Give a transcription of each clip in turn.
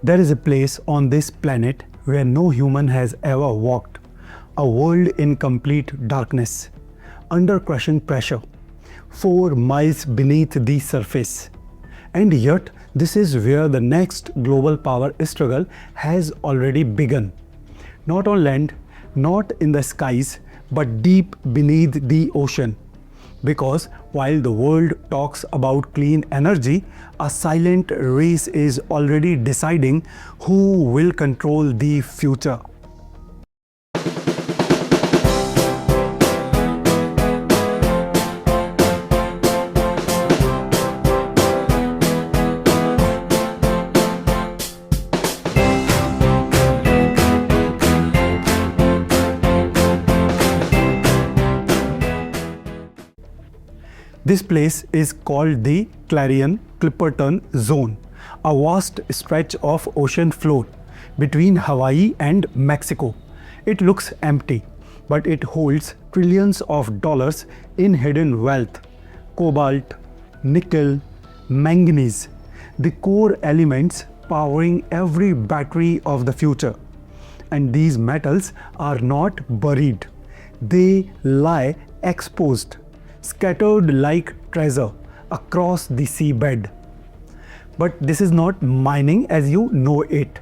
There is a place on this planet where no human has ever walked, a world in complete darkness, under crushing pressure, 4 miles beneath the surface. And yet, this is where the next global power struggle has already begun. Not on land, not in the skies, but deep beneath the ocean. Because while the world talks about clean energy, a silent race is already deciding who will control the future. This place is called the Clarion-Clipperton Zone, a vast stretch of ocean floor between Hawaii and Mexico. It looks empty, but it holds trillions of dollars in hidden wealth. Cobalt, nickel, manganese, the core elements powering every battery of the future. And these metals are not buried. They lie exposed, scattered like treasure across the seabed. But this is not mining as you know it.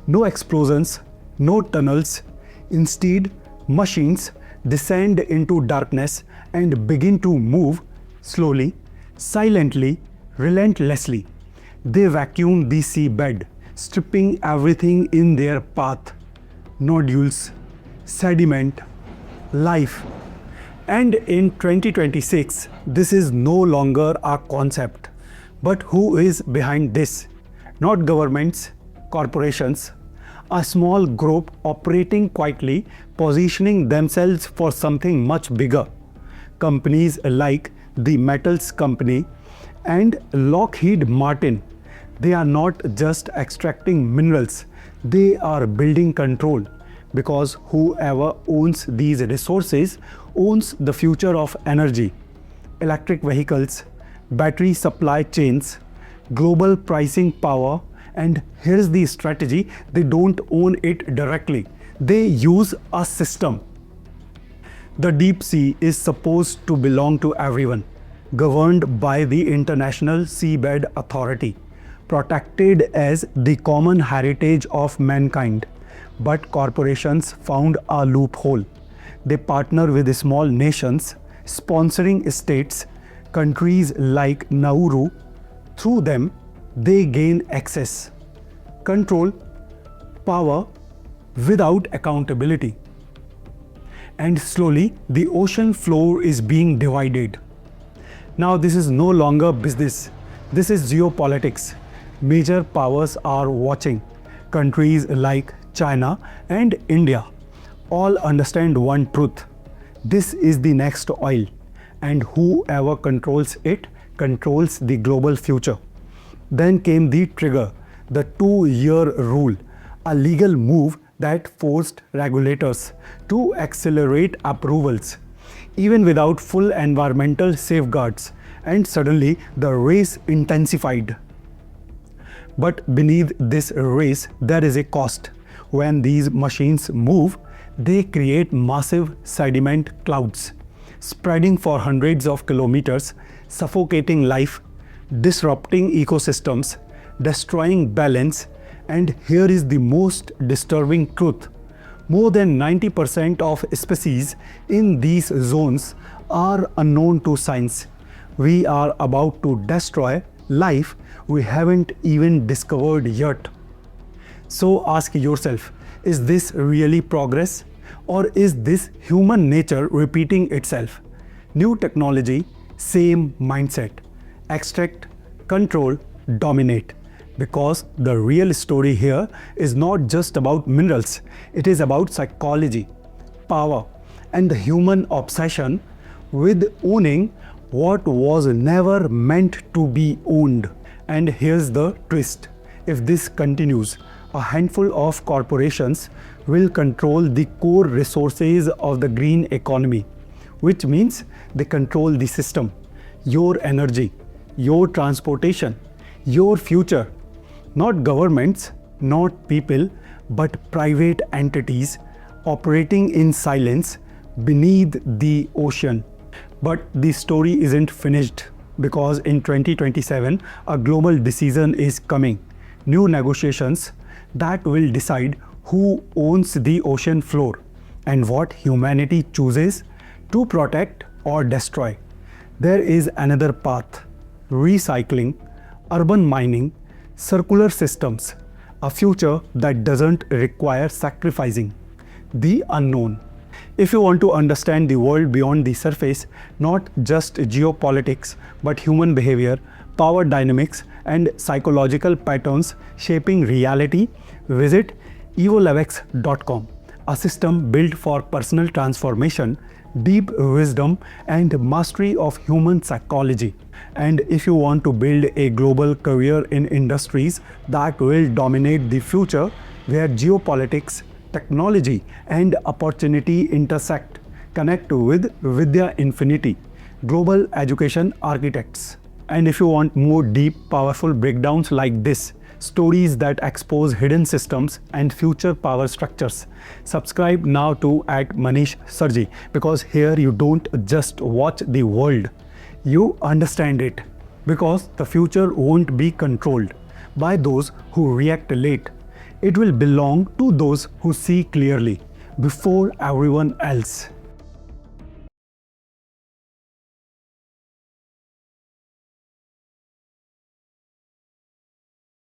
No explosions, no tunnels. Instead, machines descend into darkness and begin to move slowly, silently, relentlessly. They vacuum the seabed, stripping everything in their path: nodules, sediment, life. And in 2026, this is no longer a concept. But who is behind this? Not governments, corporations, a small group operating quietly, positioning themselves for something much bigger. Companies like the Metals Company and Lockheed Martin, they are not just extracting minerals, they are building control. Because whoever owns these resources owns the future of energy, electric vehicles, battery supply chains, global pricing power. And here's the strategy: they don't own it directly, they use a system. The deep sea is supposed to belong to everyone, governed by the International Seabed Authority, protected as the common heritage of mankind. But corporations found a loophole. They partner with small nations, sponsoring states, countries like Nauru. Through them, they gain access, control, power without accountability. And slowly, the ocean floor is being divided. Now, this is no longer business. This is geopolitics. Major powers are watching. Countries like China and India all understand one truth: this is the next oil, and whoever controls it controls the global future. Then came the trigger, the 2-year rule, a legal move that forced regulators to accelerate approvals, even without full environmental safeguards, and suddenly the race intensified. But beneath this race, there is a cost. When these machines move, they create massive sediment clouds, spreading for hundreds of kilometers, suffocating life, disrupting ecosystems, destroying balance. And here is the most disturbing truth: more than 90% of species in these zones are unknown to science. We are about to destroy life we haven't even discovered yet. So ask yourself, is this really progress? Or is this human nature repeating itself? New technology, same mindset. Extract, control, dominate. Because the real story here is not just about minerals, it is about psychology, power, and the human obsession with owning what was never meant to be owned. And here's the twist: if this continues, a handful of corporations will control the core resources of the green economy, which means they control the system, your energy, your transportation, your future. Not governments, not people, but private entities operating in silence beneath the ocean. But the story isn't finished, because in 2027, a global decision is coming. New negotiations that will decide who owns the ocean floor and what humanity chooses to protect or destroy. There is another path: recycling, urban mining, circular systems, a future that doesn't require sacrificing the unknown. If you want to understand the world beyond the surface, not just geopolitics, but human behavior, power dynamics, and psychological patterns shaping reality, visit EvoLeveX.com, a system built for personal transformation, deep wisdom, and mastery of human psychology. And if you want to build a global career in industries that will dominate the future, where geopolitics, technology, and opportunity intersect, connect with Vidya Infinity, Global Education Architects. And if you want more deep, powerful breakdowns like this, stories that expose hidden systems and future power structures, subscribe now to @ManishSirG, because here you don't just watch the world, you understand it. Because the future won't be controlled by those who react late. It will belong to those who see clearly before everyone else.